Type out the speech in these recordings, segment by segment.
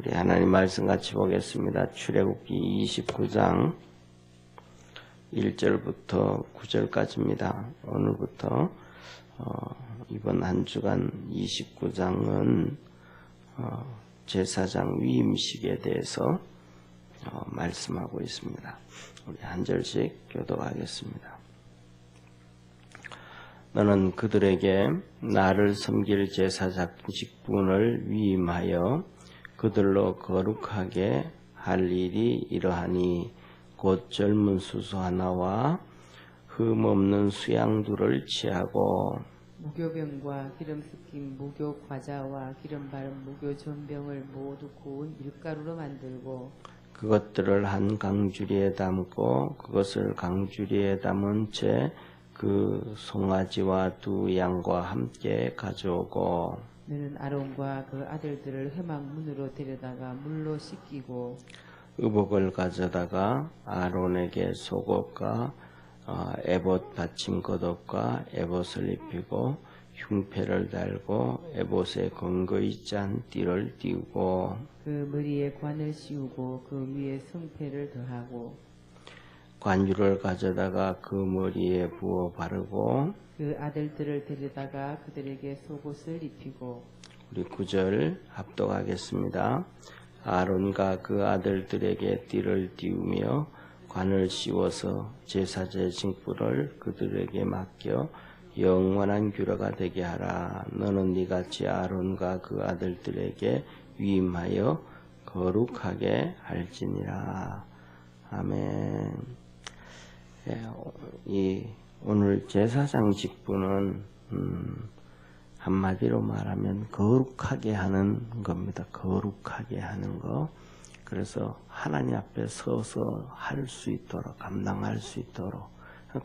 우리 하나님 말씀 같이 보겠습니다. 출애굽기 29장 1절부터 9절까지입니다. 오늘부터 이번 한 주간 29장은 제사장 위임식에 대해서 말씀하고 있습니다. 우리 한 절씩 교독하겠습니다. 너는 그들에게 나를 섬길 제사장 직분을 위임하여 그들로 거룩하게 할 일이 이러하니 곧 젊은 수소 하나와 흠 없는 수양두를 취하고 무교병과 기름 섞인 무교 과자와 기름 바른 무교 전병을 모두 구운 밀가루로 만들고 그것들을 한 강주리에 담고 그것을 강주리에 담은 채 그 송아지와 두 양과 함께 가져오고 너는 아론과 그 아들들을 회막문으로 데려다가 물로 씻기고 의복을 가져다가 아론에게 속옷과 에봇 받침 겉옷과 에봇을 입히고 흉패를 달고 에봇에 근거이 짠 띠를 띄우고 그 머리에 관을 씌우고 그 위에 성패를 더하고 관유를 가져다가 그 머리에 부어 바르고 그 아들들을 데려다가 그들에게 속옷을 입히고 우리 9절 합독하겠습니다. 아론과 그 아들들에게 띠를 띄우며 관을 씌워서 제사제 징표를 그들에게 맡겨 영원한 규례가 되게 하라. 너는 이같이 아론과 그 아들들에게 위임하여 거룩하게 할지니라. 아멘. 오늘 제사장 직분은 한마디로 말하면 거룩하게 하는 겁니다. 거룩하게 하는 거. 그래서 하나님 앞에 서서 할 수 있도록, 감당할 수 있도록.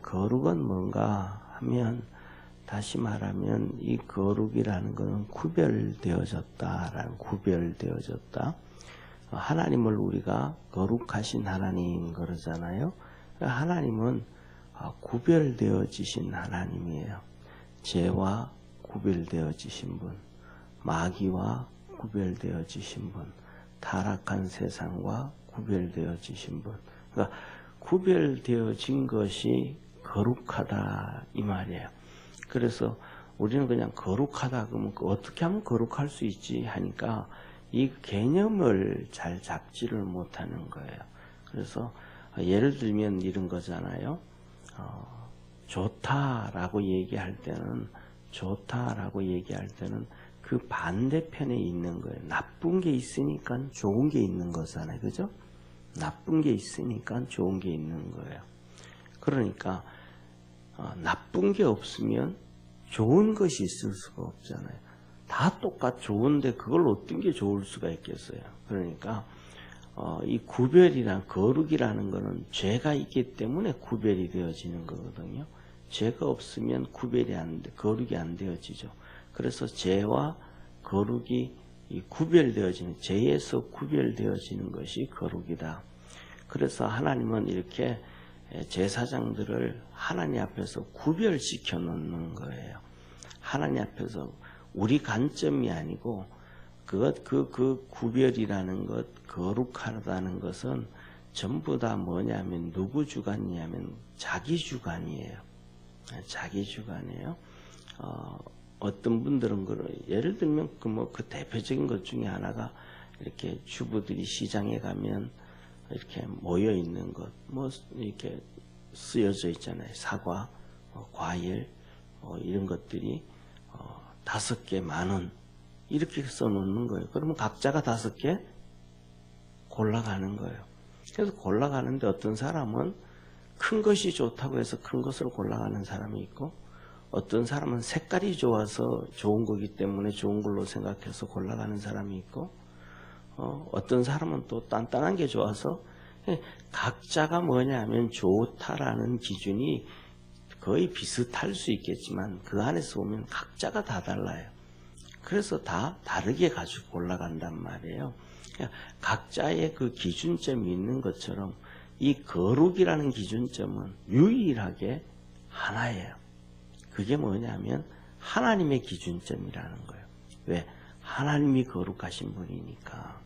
거룩은 뭔가 하면, 다시 말하면 이 거룩이라는 것은 구별되어졌다라는, 구별되어졌다. 하나님을 우리가 거룩하신 하나님 그러잖아요. 하나님은 구별되어지신 하나님이에요. 죄와 구별되어지신 분, 마귀와 구별되어지신 분, 타락한 세상과 구별되어지신 분. 그러니까 구별되어진 것이 거룩하다 이 말이에요. 그래서 우리는 그냥 거룩하다 그러면 어떻게 하면 거룩할 수 있지 하니까 이 개념을 잘 잡지를 못하는 거예요. 그래서 예를 들면 이런 거잖아요. 좋다라고 얘기할 때는 그 반대편에 있는 거예요. 나쁜 게 있으니까 좋은 게 있는 거잖아요. 그죠? 나쁜 게 있으니까 좋은 게 있는 거예요. 그러니까 나쁜 게 없으면 좋은 것이 있을 수가 없잖아요. 다 똑같 좋은데 그걸 어떤 게 좋을 수가 있겠어요. 그러니까 이 구별이란 거룩이라는 것은 죄가 있기 때문에 구별이 되어지는 거거든요. 죄가 없으면 거룩이 안 되어지죠. 그래서 죄와 거룩이 구별되어지는, 죄에서 구별되어지는 것이 거룩이다. 그래서 하나님은 이렇게 제사장들을 하나님 앞에서 구별시켜 놓는 거예요. 하나님 앞에서 우리 관점이 아니고 그 구별이라는 것, 거룩하다는 것은 전부 다 뭐냐면 누구 주관이냐면 자기 주관이에요. 자기 주관이에요. 어떤 분들은 예를 들면 그 대표적인 것 중에 하나가 이렇게 주부들이 시장에 가면 이렇게 모여 있는 것, 이렇게 쓰여져 있잖아요. 사과, 과일, 이런 것들이 5개 10,000원 이렇게 써놓는 거예요. 그러면 각자가 5개 골라가는 거예요. 그래서 골라가는데 어떤 사람은 큰 것이 좋다고 해서 큰 것을 골라가는 사람이 있고, 어떤 사람은 색깔이 좋아서 좋은 거기 때문에 좋은 걸로 생각해서 골라가는 사람이 있고, 어떤 사람은 또 단단한 게 좋아서, 각자가 뭐냐면 좋다라는 기준이 거의 비슷할 수 있겠지만 그 안에서 보면 각자가 다 달라요. 그래서 다 다르게 가지고 올라간단 말이에요. 각자의 그 기준점이 있는 것처럼 이 거룩이라는 기준점은 유일하게 하나예요. 그게 뭐냐면 하나님의 기준점이라는 거예요. 왜? 하나님이 거룩하신 분이니까.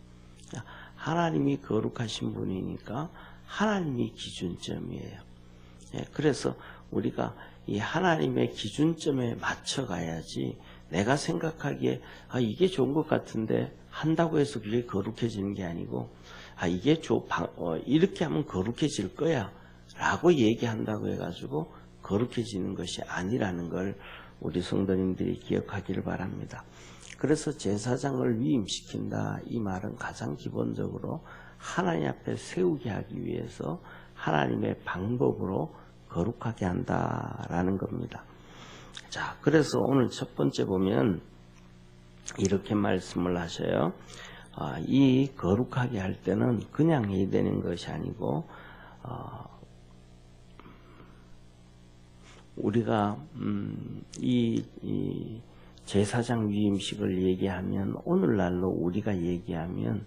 하나님이 거룩하신 분이니까 하나님이 기준점이에요. 예, 그래서 우리가 이 하나님의 기준점에 맞춰 가야지 내가 생각하기에 이게 좋은 것 같은데 한다고 해서 그게 거룩해지는 게 아니고 이게 이렇게 하면 거룩해질 거야 라고 얘기한다고 해가지고 거룩해지는 것이 아니라는 걸 우리 성도님들이 기억하기를 바랍니다. 그래서 제사장을 위임시킨다 이 말은 가장 기본적으로 하나님 앞에 세우게 하기 위해서 하나님의 방법으로 거룩하게 한다라는 겁니다. 자, 그래서 오늘 첫 번째 보면 이렇게 말씀을 하셔요. 이 거룩하게 할 때는 그냥 해야 되는 것이 아니고 우리가 이 제사장 위임식을 얘기하면 오늘날로 우리가 얘기하면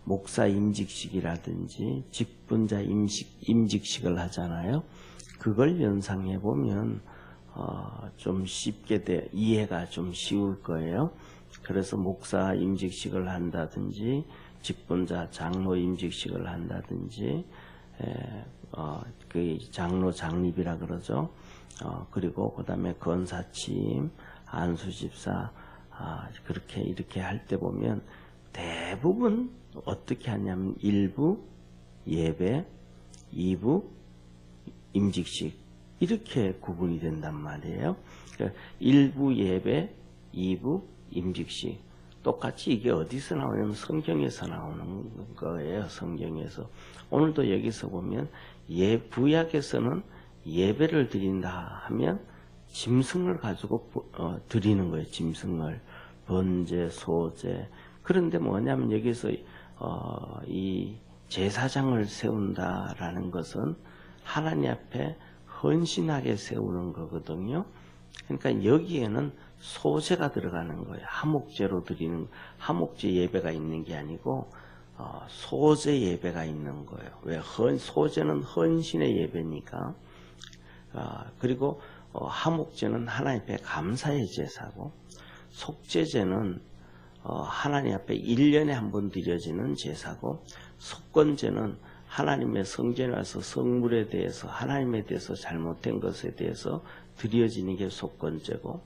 목사 임직식이라든지 직분자 임직식을 하잖아요. 그걸 연상해 보면 좀 쉽게 이해가 좀 쉬울 거예요. 그래서 목사 임직식을 한다든지 직분자 장로 임직식을 한다든지 그 장로 장립이라 그러죠. 그리고 그다음에 권사침, 안수집사 그렇게 이렇게 할 때 보면 대부분 어떻게 하냐면 1부 예배, 2부 임직식 이렇게 구분이 된단 말이에요. 그러니까 1부 예배, 2부 임직식 똑같이 이게 어디서 나오냐면 성경에서 나오는 거예요. 성경에서 오늘도 여기서 보면 구약에서는 예배를 드린다 하면 짐승을 가지고 드리는 거예요. 짐승을 번제, 소제. 그런데 뭐냐면 여기서 이 제사장을 세운다라는 것은 하나님 앞에 헌신하게 세우는 거거든요. 그러니까 여기에는 소제가 들어가는 거예요. 하목제로 드리는 하목제 예배가 있는 게 아니고 소제 예배가 있는 거예요. 왜 소제는 헌신의 예배니까. 그리고 하목제는 하나님 앞에 감사의 제사고 속제제는 하나님 앞에 1년에 한 번 드려지는 제사고 속건제는 하나님의 성전에 와서 성물에 대해서 하나님에 대해서 잘못된 것에 대해서 드려지는 게 속건제고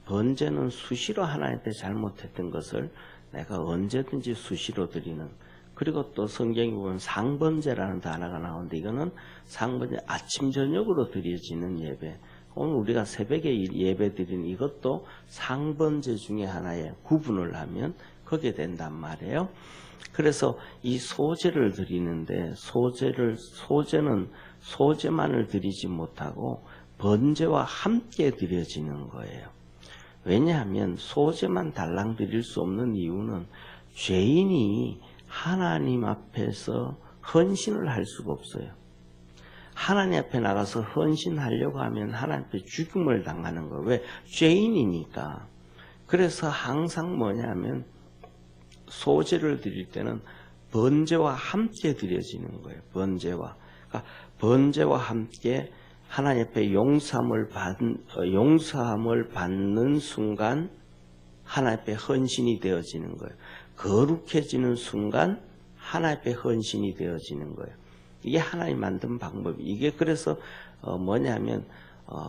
번제는 수시로 하나님 앞에 잘못했던 것을 내가 언제든지 수시로 드리는 그리고 또 성경에 보면 상번제라는 단어가 나오는데 이거는 상번제 아침 저녁으로 드려지는 예배 오늘 우리가 새벽에 예배 드리는 이것도 상번제 중에 하나의 구분을 하면 그게 된단 말이에요. 그래서 이 소제를 드리는데 소제는 소제만을 드리지 못하고 번제와 함께 드려지는 거예요. 왜냐하면 소제만 달랑 드릴 수 없는 이유는 죄인이 하나님 앞에서 헌신을 할 수가 없어요. 하나님 앞에 나가서 헌신하려고 하면 하나님 앞에 죽임을 당하는 거예요. 왜? 죄인이니까. 그래서 항상 뭐냐면 소제를 드릴 때는 번제와 함께 드려지는 거예요. 번제와. 그러니까 번제와 함께 하나님 앞에 용서함을 받는 순간 하나님 앞에 헌신이 되어지는 거예요. 거룩해지는 순간 하나님 앞에 헌신이 되어지는 거예요. 이게 하나님 만든 방법이 이게 그래서 뭐냐면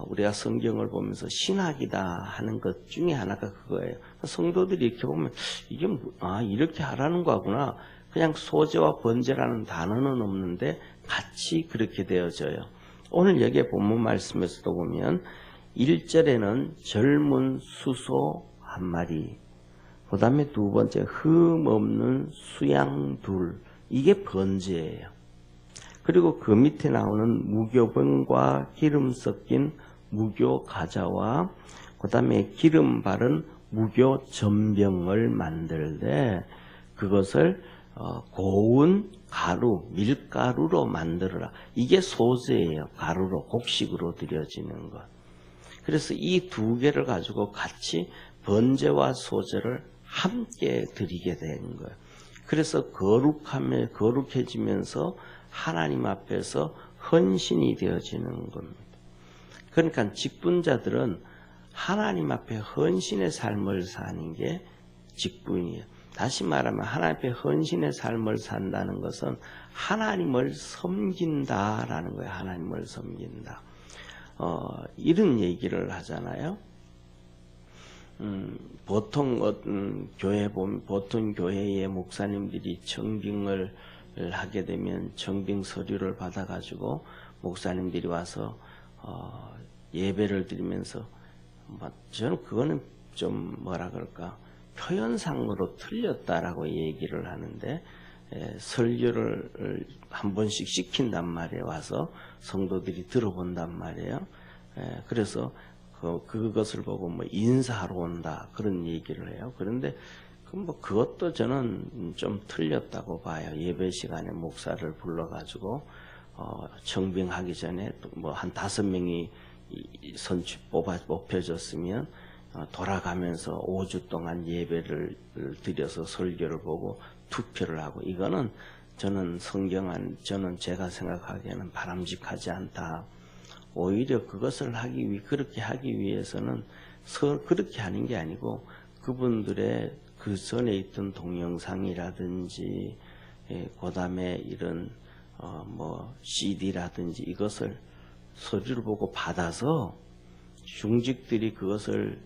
우리가 성경을 보면서 신학이다 하는 것 중에 하나가 그거예요. 성도들이 이렇게 보면 이게 이렇게 하라는 거구나. 그냥 소제와 번제라는 단어는 없는데 같이 그렇게 되어져요. 오늘 여기에 본문 말씀에서도 보면 1절에는 젊은 수소 한 마리 그 다음에 두 번째 흠 없는 수양 둘 이게 번제예요. 그리고 그 밑에 나오는 무교병과 기름 섞인 무교 가자와 그 다음에 기름 바른 무교 전병을 만들되 그것을 고운 가루, 밀가루로 만들어라. 이게 소제예요. 가루로, 곡식으로 드려지는 것. 그래서 이 두 개를 가지고 같이 번제와 소제를 함께 드리게 된 거예요. 그래서 거룩해지면서 하나님 앞에서 헌신이 되어지는 겁니다. 그러니까 직분자들은 하나님 앞에 헌신의 삶을 사는 게 직분이에요. 다시 말하면 하나님 앞에 헌신의 삶을 산다는 것은 하나님을 섬긴다라는 거예요. 하나님을 섬긴다. 이런 얘기를 하잖아요. 보통 교회 보면 보통 교회의 목사님들이 청빙을 하게 되면 청빙 서류를 받아가지고 목사님들이 와서 예배를 드리면서 저는 그거는 좀 뭐라 그럴까 표현상으로 틀렸다라고 얘기를 하는데 설교를 한 번씩 시킨단 말이에요. 와서 성도들이 들어본단 말이에요. 그래서 그것을 보고 뭐 인사하러 온다 그런 얘기를 해요. 그런데 그것도 저는 좀 틀렸다고 봐요. 예배 시간에 목사를 불러가지고 청빙하기 전에 뭐 한 5명이 뽑혀졌으면 돌아가면서 5주 동안 예배를 드려서 설교를 보고 투표를 하고 이거는 저는 저는 제가 생각하기에는 바람직하지 않다. 오히려 그것을 그렇게 하기 위해서는 그렇게 하는 게 아니고 그분들의 그 전에 있던 동영상이라든지 그 다음에 이런 CD라든지 이것을 서류를 보고 받아서 중직들이 그것을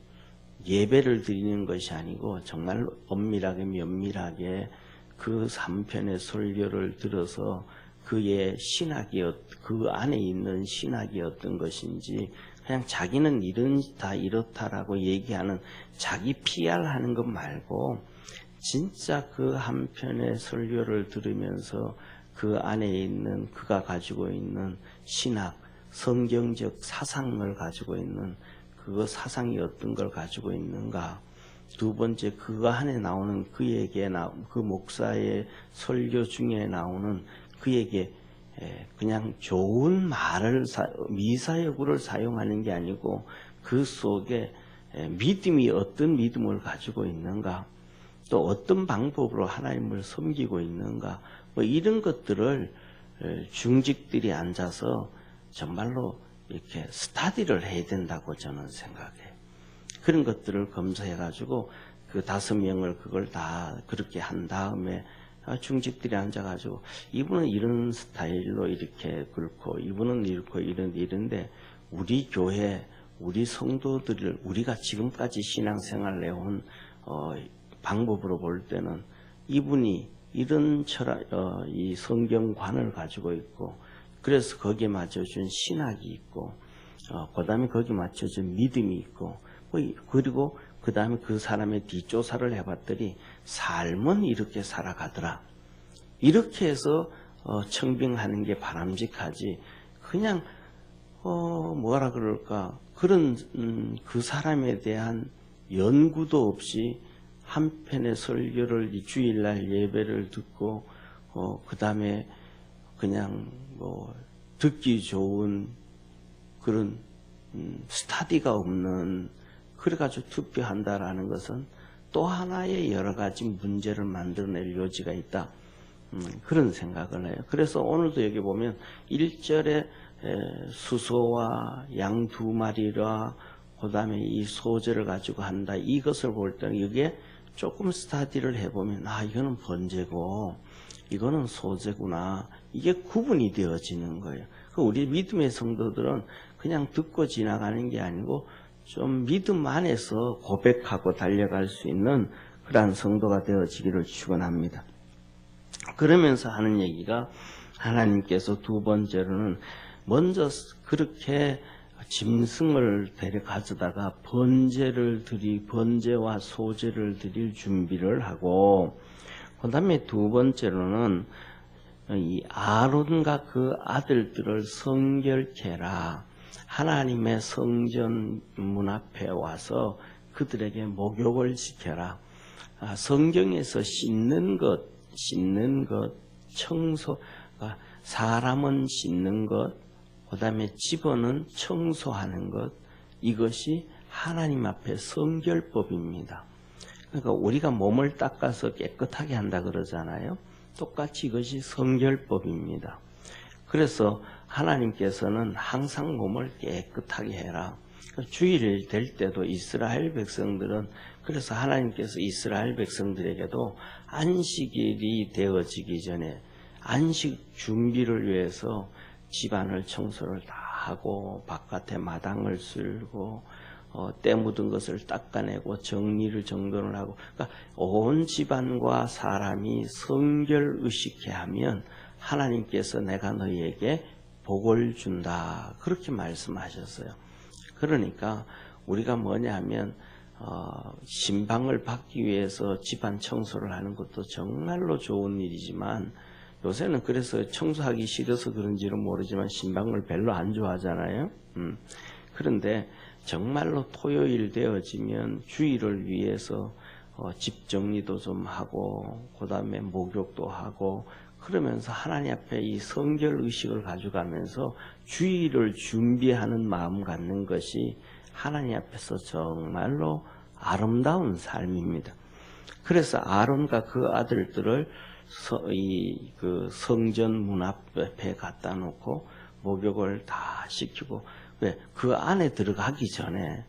예배를 드리는 것이 아니고 정말 엄밀하게 면밀하게 그 3편의 설교를 들어서 그의 그 안에 있는 신학이 어떤 것인지 그냥 자기는 이렇다라고 얘기하는 자기 PR하는 것 말고 진짜 그 한 편의 설교를 들으면서 그 안에 있는 그가 가지고 있는 신학, 성경적 사상을 가지고 있는 그 사상이 어떤 걸 가지고 있는가. 두 번째 그 안에 나오는 그 목사의 설교 중에 나오는 그에게 그냥 좋은 말을 미사여구를 사용하는 게 아니고 그 속에 믿음이 어떤 믿음을 가지고 있는가 또 어떤 방법으로 하나님을 섬기고 있는가 뭐 이런 것들을 중직들이 앉아서 정말로 이렇게 스터디를 해야 된다고 저는 생각해요. 그런 것들을 검사해가지고 그 5명을 그걸 다 그렇게 한 다음에 중직들이 앉아가지고 이분은 이런 스타일로 이렇게 긁고 이분은 이렇고 이런데 우리 교회 우리 성도들을 우리가 지금까지 신앙생활을 해온 방법으로 볼 때는 이분이 이런 이 성경관을 가지고 있고 그래서 거기에 맞춰준 신학이 있고 그 다음에 거기에 맞춰준 믿음이 있고 그리고 그 다음에 그 사람의 뒷조사를 해봤더니 삶은 이렇게 살아가더라. 이렇게 해서 청빙하는 게 바람직하지. 그냥 뭐라 그럴까 그런 그 사람에 대한 연구도 없이 한 편의 설교를 주일날 예배를 듣고 그 다음에 그냥 듣기 좋은 그런 스터디가 없는 그래가지고 투표한다라는 것은 또 하나의 여러 가지 문제를 만들어낼 여지가 있다. 그런 생각을 해요. 그래서 오늘도 여기 보면 1절에 수소와 양 2마리와 그 다음에 이 소재를 가지고 한다. 이것을 볼 때는 여기에 조금 스터디를 해보면 이거는 번제고 이거는 소재구나. 이게 구분이 되어지는 거예요. 우리 믿음의 성도들은 그냥 듣고 지나가는 게 아니고 좀 믿음 안에서 고백하고 달려갈 수 있는 그러한 성도가 되어지기를 축원합니다. 그러면서 하는 얘기가 하나님께서 두 번째로는 먼저 그렇게 짐승을 데려가져다가 번제와 소제를 드릴 준비를 하고 그 다음에 두 번째로는 이 아론과 그 아들들을 성결케 해라. 하나님의 성전 문 앞에 와서 그들에게 목욕을 시켜라. 성경에서 씻는 것, 청소, 사람은 씻는 것, 그 다음에 집어는 청소하는 것, 이것이 하나님 앞에 성결법입니다. 그러니까 우리가 몸을 닦아서 깨끗하게 한다 그러잖아요. 똑같이 이것이 성결법입니다. 그래서 하나님께서는 항상 몸을 깨끗하게 해라. 주일이 될 때도 이스라엘 백성들은 그래서 하나님께서 이스라엘 백성들에게도 안식일이 되어지기 전에 안식 준비를 위해서 집안을 청소를 다 하고 바깥에 마당을 쓸고 때 묻은 것을 닦아내고 정돈을 하고, 그러니까 온 집안과 사람이 성결의식해 하면 하나님께서 내가 너희에게 복을 준다, 그렇게 말씀하셨어요. 그러니까 우리가 뭐냐 하면 신방을 받기 위해서 집안 청소를 하는 것도 정말로 좋은 일이지만, 요새는 그래서 청소하기 싫어서 그런지는 모르지만 신방을 별로 안 좋아하잖아요. 그런데 정말로 토요일 되어지면 주일을 위해서 집 정리도 좀 하고, 그 다음에 목욕도 하고, 그러면서 하나님 앞에 이 성결 의식을 가져가면서 주일을 준비하는 마음 갖는 것이 하나님 앞에서 정말로 아름다운 삶입니다. 그래서 아론과 그 아들들을 그 성전 문 앞에 갖다 놓고 목욕을 다 시키고, 왜? 그 안에 들어가기 전에,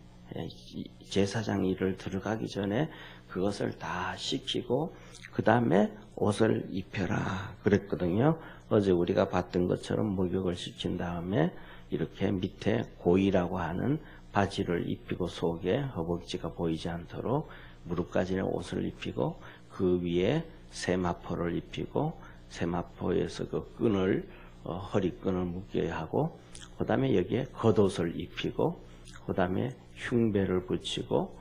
제사장 일을 들어가기 전에 그것을 다 시키고 그 다음에 옷을 입혀라 그랬거든요. 어제 우리가 봤던 것처럼 목욕을 시킨 다음에 이렇게 밑에 고이라고 하는 바지를 입히고 속에 허벅지가 보이지 않도록 무릎까지는 옷을 입히고, 그 위에 세마포를 입히고, 세마포에서 그 끈을 허리끈을 묶여야 하고, 그 다음에 여기에 겉옷을 입히고, 그 다음에 흉배를 붙이고,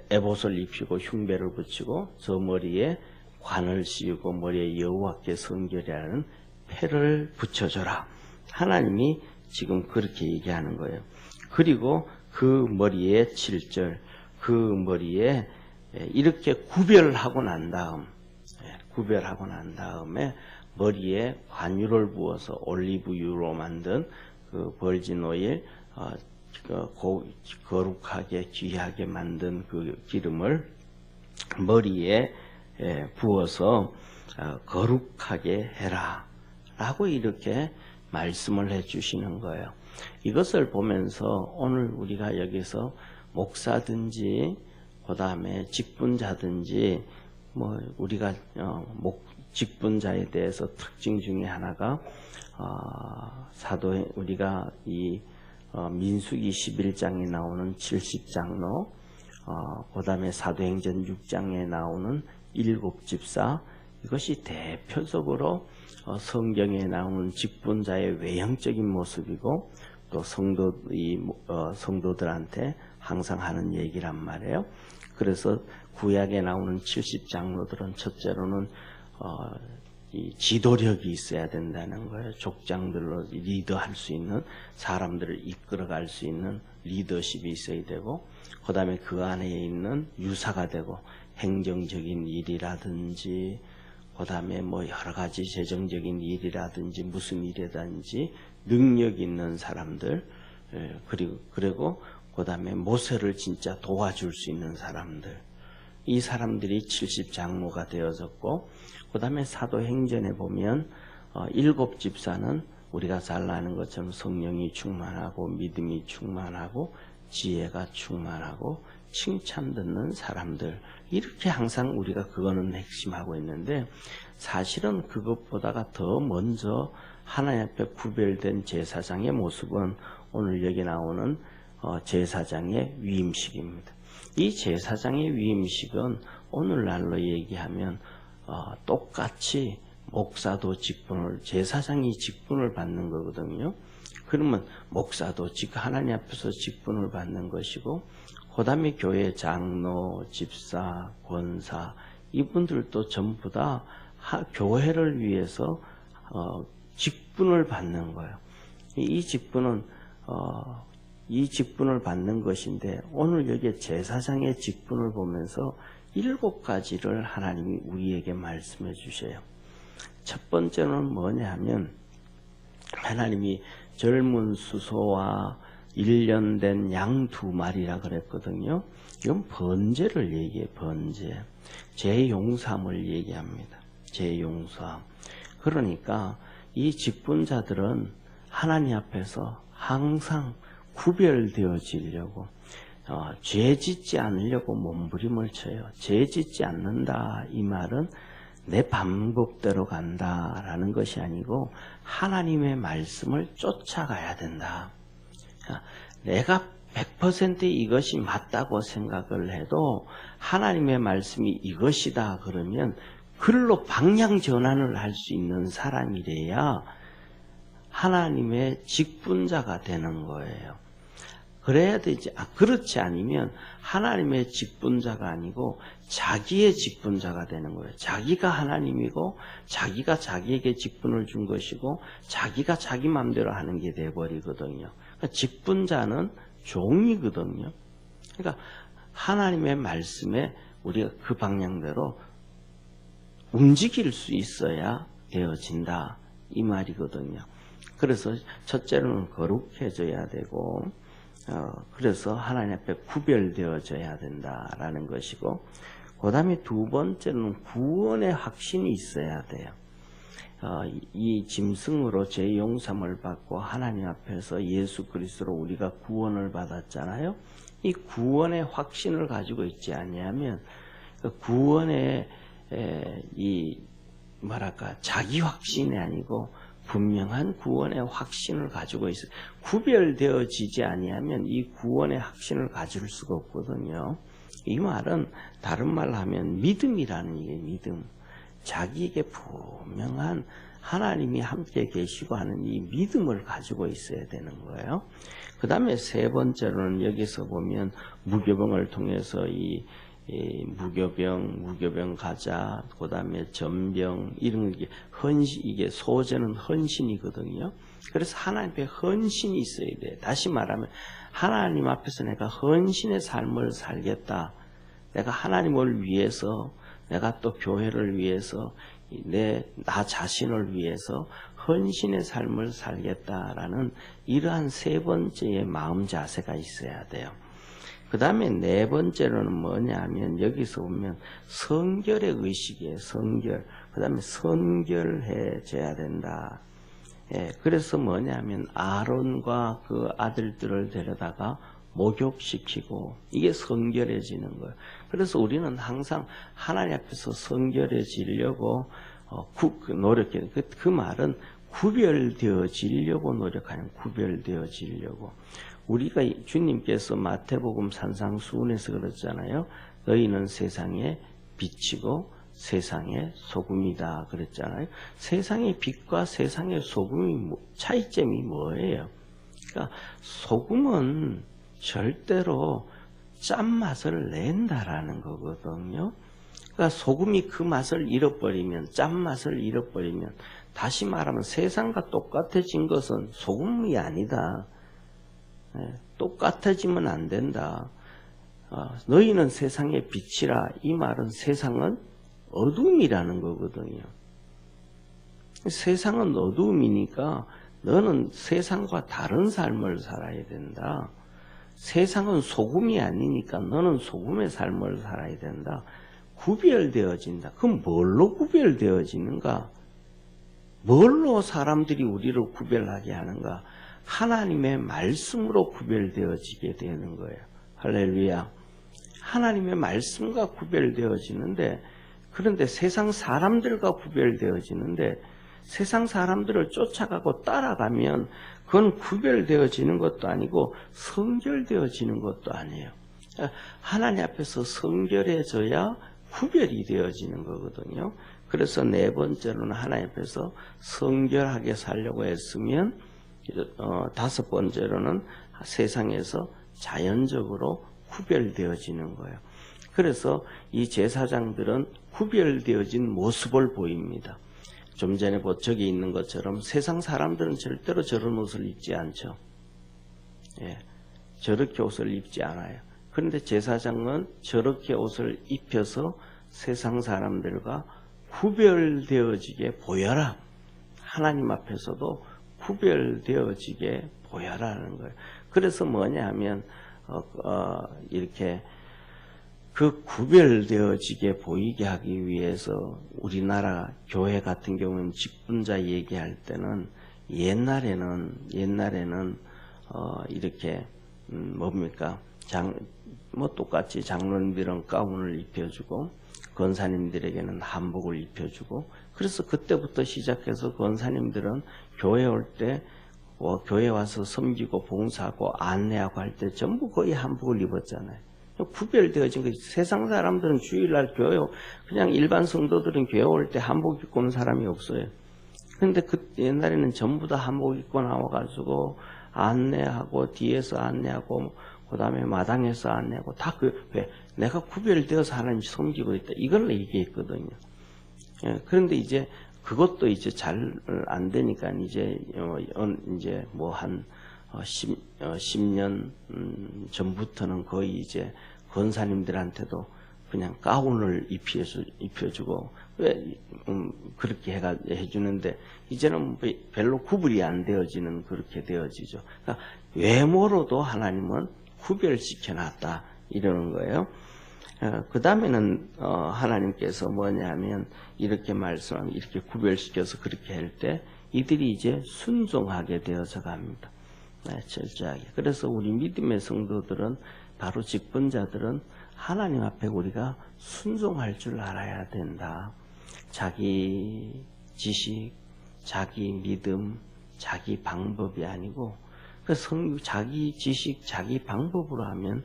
에봇을 입히고 흉배를 붙이고, 저 머리에 관을 씌우고 머리에 여호와께 성결이라는 패를 붙여줘라. 하나님이 지금 그렇게 얘기하는 거예요. 그리고 그 머리에 7절, 그 머리에 이렇게 구별하고 난 다음에 머리에 관유를 부어서 올리브유로 만든 그 벌진 오일, 거룩하게 귀하게 만든 그 기름을 머리에 부어서 거룩하게 해라 라고 이렇게 말씀을 해 주시는 거예요. 이것을 보면서 오늘 우리가 여기서 목사든지 그 다음에 직분자든지 뭐 우리가 직분자에 대해서 특징 중에 하나가 우리가 이 민수기 11장에 나오는 70장로, 그 다음에 사도행전 6장에 나오는 7집사, 이것이 대표적으로 성경에 나오는 직분자의 외형적인 모습이고, 또 성도들한테 항상 하는 얘기란 말이에요. 그래서 구약에 나오는 70장로들은 첫째로는 이 지도력이 있어야 된다는 거예요. 족장들로 리더할 수 있는, 사람들을 이끌어갈 수 있는 리더십이 있어야 되고, 그 다음에 그 안에 있는 유사가 되고, 행정적인 일이라든지, 그 다음에 뭐 여러 가지 재정적인 일이라든지 무슨 일이라든지 능력 있는 사람들, 그리고 그 다음에 모세를 진짜 도와줄 수 있는 사람들, 이 사람들이 70장로가 되어졌고, 그 다음에 사도행전에 보면 7집사는 우리가 잘 아는 것처럼 성령이 충만하고 믿음이 충만하고 지혜가 충만하고 칭찬 듣는 사람들, 이렇게 항상 우리가 그거는 핵심하고 있는데, 사실은 그것보다가 더 먼저 하나님 앞에 구별된 제사장의 모습은 오늘 여기 나오는 제사장의 위임식입니다. 이 제사장의 위임식은 오늘날로 얘기하면 똑같이 목사도 제사장이 직분을 받는 거거든요. 그러면 목사도 하나님 앞에서 직분을 받는 것이고, 그 다음에 교회 장로, 집사, 권사, 이분들도 전부 다 교회를 위해서 직분을 받는 거예요. 이 직분을 받는 것인데, 오늘 여기 제사장의 직분을 보면서 7가지를 하나님이 우리에게 말씀해 주셔요. 첫 번째는 뭐냐 하면, 하나님이 젊은 수소와 1년 된 양 2마리라 그랬거든요. 이건 번제를 얘기해요. 번제. 제용삼을 얘기합니다. 제용삼. 그러니까 이 직분자들은 하나님 앞에서 항상 구별되어지려고, 죄 짓지 않으려고 몸부림을 쳐요. 죄 짓지 않는다 이 말은 내 방법대로 간다라는 것이 아니고 하나님의 말씀을 쫓아가야 된다. 내가 100% 이것이 맞다고 생각을 해도 하나님의 말씀이 이것이다 그러면 글로 방향 전환을 할 수 있는 사람이래야 하나님의 직분자가 되는 거예요. 그래야 되지. 그렇지 않으면 하나님의 직분자가 아니고 자기의 직분자가 되는 거예요. 자기가 하나님이고 자기가 자기에게 직분을 준 것이고 자기가 자기 마음대로 하는 게 돼버리거든요. 그러니까 직분자는 종이거든요. 그러니까 하나님의 말씀에 우리가 그 방향대로 움직일 수 있어야 되어진다 이 말이거든요. 그래서 첫째로는 거룩해져야 되고 그래서 하나님 앞에 구별되어져야 된다라는 것이고 그 다음에 두 번째는 구원의 확신이 있어야 돼요. 이 짐승으로 죄 용서를 받고 하나님 앞에서 예수 그리스도로 우리가 구원을 받았잖아요. 이 구원의 확신을 가지고 있지 않냐면 구원의 자기 확신이 아니고 분명한 구원의 확신을 가지고 있어요. 구별되어지지 아니하면 이 구원의 확신을 가질 수가 없거든요. 이 말은 다른 말로 하면 믿음이라는 게 믿음. 자기에게 분명한 하나님이 함께 계시고 하는 이 믿음을 가지고 있어야 되는 거예요. 그 다음에 세 번째로는 여기서 보면 무교병을 통해서 이 무교병 가자, 그 다음에 전병, 이런 게 이게 소재는 헌신이거든요. 그래서 하나님 앞에 헌신이 있어야 돼. 다시 말하면, 하나님 앞에서 내가 헌신의 삶을 살겠다. 내가 하나님을 위해서, 내가 또 교회를 위해서, 나 자신을 위해서 헌신의 삶을 살겠다라는 이러한 세 번째의 마음 자세가 있어야 돼요. 그 다음에 네 번째로는 뭐냐면 여기서 보면 성결의 의식이에요. 성결. 그 다음에 선결해져야 된다. 그래서 뭐냐면 아론과 그 아들들을 데려다가 목욕시키고 이게 성결해지는 거예요. 그래서 우리는 항상 하나님 앞에서 성결해지려고 노력해요. 그 말은 구별되어지려고 노력하는 구별되어지려고. 우리가 주님께서 마태복음 산상수훈에서 그랬잖아요. 너희는 세상의 빛이고 세상의 소금이다 그랬잖아요. 세상의 빛과 세상의 소금이 차이점이 뭐예요? 그러니까 소금은 절대로 짠맛을 낸다라는 거거든요. 그러니까 소금이 그 맛을 잃어버리면, 짠맛을 잃어버리면, 다시 말하면 세상과 똑같아진 것은 소금이 아니다. 똑같아지면 안 된다. 너희는 세상의 빛이라. 이 말은 세상은 어둠이라는 거거든요. 세상은 어둠이니까 너는 세상과 다른 삶을 살아야 된다. 세상은 소금이 아니니까 너는 소금의 삶을 살아야 된다. 구별되어진다. 그럼 뭘로 구별되어지는가? 뭘로 사람들이 우리를 구별하게 하는가? 하나님의 말씀으로 구별되어지게 되는 거예요. 할렐루야. 하나님의 말씀과 구별되어지는데, 그런데 세상 사람들과 구별되어지는데, 세상 사람들을 쫓아가고 따라가면 그건 구별되어지는 것도 아니고 성결되어지는 것도 아니에요. 하나님 앞에서 성결해져야 구별이 되어지는 거거든요. 그래서 네 번째로는 하나님 앞에서 성결하게 살려고 했으면, 다섯 번째로는 세상에서 자연적으로 구별되어지는 거예요. 그래서 이 제사장들은 구별되어진 모습을 보입니다. 좀 전에 저기 있는 것처럼 세상 사람들은 절대로 저런 옷을 입지 않죠. 저렇게 옷을 입지 않아요. 그런데 제사장은 저렇게 옷을 입혀서 세상 사람들과 구별되어지게 보여라. 하나님 앞에서도 구별되어지게 보여라는 거예요. 그래서 뭐냐 하면 이렇게 그 구별되어지게 보이게 하기 위해서 우리나라 교회 같은 경우는 직분자 얘기할 때는 옛날에는 이렇게 뭡니까? 똑같이 장로님들은 가운을 입혀주고 권사님들에게는 한복을 입혀주고, 그래서 그때부터 시작해서 권사님들은 교회 올 때 교회 와서 섬기고 봉사하고 안내하고 할 때 전부 거의 한복을 입었잖아요. 구별되어진 거지. 세상 사람들은 주일날 교회, 그냥 일반 성도들은 교회 올 때 한복 입고 오는 사람이 없어요. 근데 옛날에는 전부 다 한복 입고 나와가지고 안내하고, 뒤에서 안내하고, 그 다음에 마당에서 안내하고, 다 왜? 내가 구별되어서 하나님 섬기고 있다. 이걸 얘기했거든요. 그런데 이제 그것도 이제 잘 안 되니까 이제 뭐 한 10년 전부터는 거의 이제 권사님들한테도 그냥 가운을 입혀주고, 왜 그렇게 해주는데, 이제는 별로 구분이 안 되어지는, 그렇게 되어지죠. 그러니까 외모로도 하나님은 구별시켜놨다 이러는 거예요. 그 다음에는 하나님께서 뭐냐면 이렇게 말씀하면, 이렇게 구별시켜서 그렇게 할 때 이들이 이제 순종하게 되어서 갑니다. 철저하게. 그래서 우리 믿음의 성도들은, 바로 직분자들은 하나님 앞에 우리가 순종할 줄 알아야 된다. 자기 지식, 자기 믿음, 자기 방법이 아니고, 자기 지식, 자기 방법으로 하면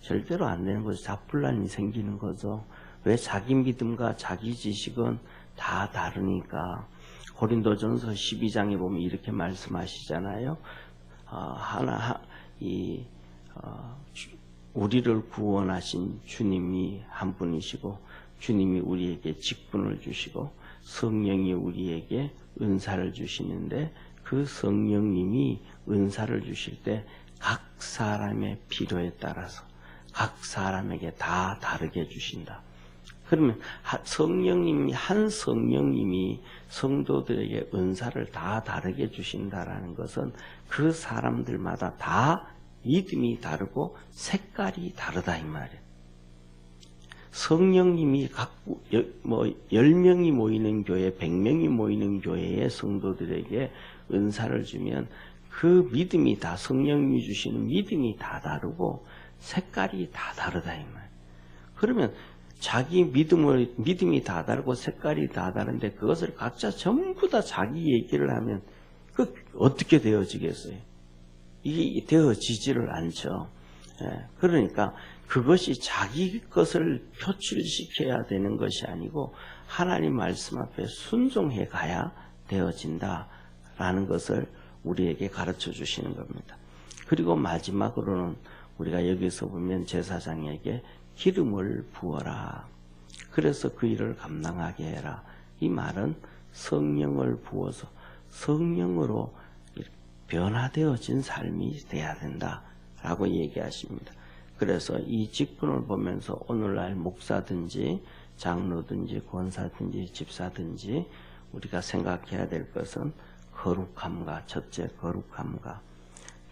절대로 안 되는 거죠. 잡분란이 생기는 거죠. 왜? 자기 믿음과 자기 지식은 다 다르니까. 고린도전서 12장에 보면 이렇게 말씀하시잖아요. 우리를 구원하신 주님이 한 분이시고, 주님이 우리에게 직분을 주시고, 성령이 우리에게 은사를 주시는데, 그 성령님이 은사를 주실 때 각 사람의 필요에 따라서 각 사람에게 다 다르게 주신다. 그러면 한 성령님이 성도들에게 은사를 다 다르게 주신다라는 것은 그 사람들마다 다 믿음이 다르고 색깔이 다르다 이 말이에요. 성령님이 10명이 모이는 교회, 100명이 모이는 교회의 성도들에게 은사를 주면 그 믿음이 다, 성령님이 주시는 믿음이 다 다르고 색깔이 다 다르다 이 말이에요. 그러면 자기 믿음이 다 다르고 색깔이 다 다른데 그것을 각자 전부 다 자기 얘기를 하면 그 어떻게 되어지겠어요? 이게 되어지지를 않죠. 그러니까 그것이 자기 것을 표출시켜야 되는 것이 아니고 하나님 말씀 앞에 순종해 가야 되어진다라는 것을 우리에게 가르쳐 주시는 겁니다. 그리고 마지막으로는 우리가 여기서 보면 제사장에게 기름을 부어라. 그래서 그 일을 감당하게 해라. 이 말은 성령을 부어서 성령으로 변화되어진 삶이 돼야 된다라고 얘기하십니다. 그래서 이 직분을 보면서 오늘날 목사든지 장로든지 권사든지 집사든지 우리가 생각해야 될 것은 거룩함과, 첫째 거룩함과,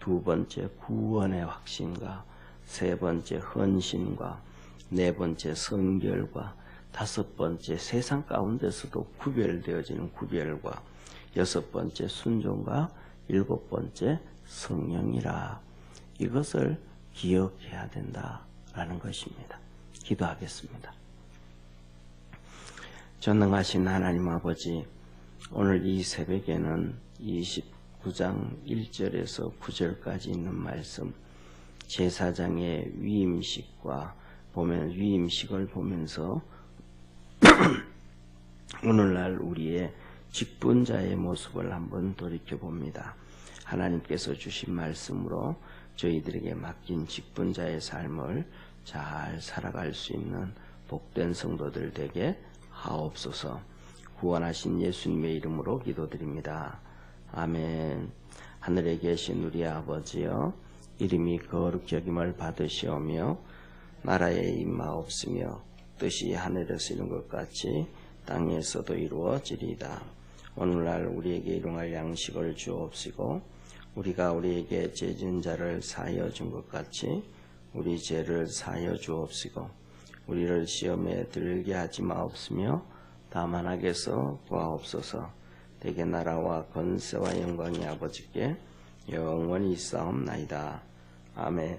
두 번째 구원의 확신과, 세 번째 헌신과, 네 번째 성결과, 다섯 번째 세상 가운데서도 구별되어지는 구별과, 여섯 번째 순종과, 일곱 번째 성령이라. 이것을 기억해야 된다라는 것입니다. 기도하겠습니다. 전능하신 하나님 아버지, 오늘 이 새벽에는 29장 1절에서 9절까지 있는 말씀, 제사장의 위임식과 위임식을 보면서 오늘날 우리의 직분자의 모습을 한번 돌이켜봅니다. 하나님께서 주신 말씀으로 저희들에게 맡긴 직분자의 삶을 잘 살아갈 수 있는 복된 성도들 되게 하옵소서. 구원하신 예수님의 이름으로 기도드립니다. 아멘. 하늘에 계신 우리 아버지여, 이름이 거룩히 여김을 받으시오며 나라에 임하옵시며 뜻이 하늘에서 이룬 것 같이 땅에서도 이루어지리이다. 오늘날 우리에게 일용할 양식을 주옵시고 우리가 우리에게 죄진 자를 사하여 준 것 같이 우리 죄를 사하여 주옵시고 우리를 시험에 들게 하지 마옵시며 다만 악에서 구하옵소서. 대개 나라와 권세와 영광이 아버지께 영원히 있사옵나이다. 아멘.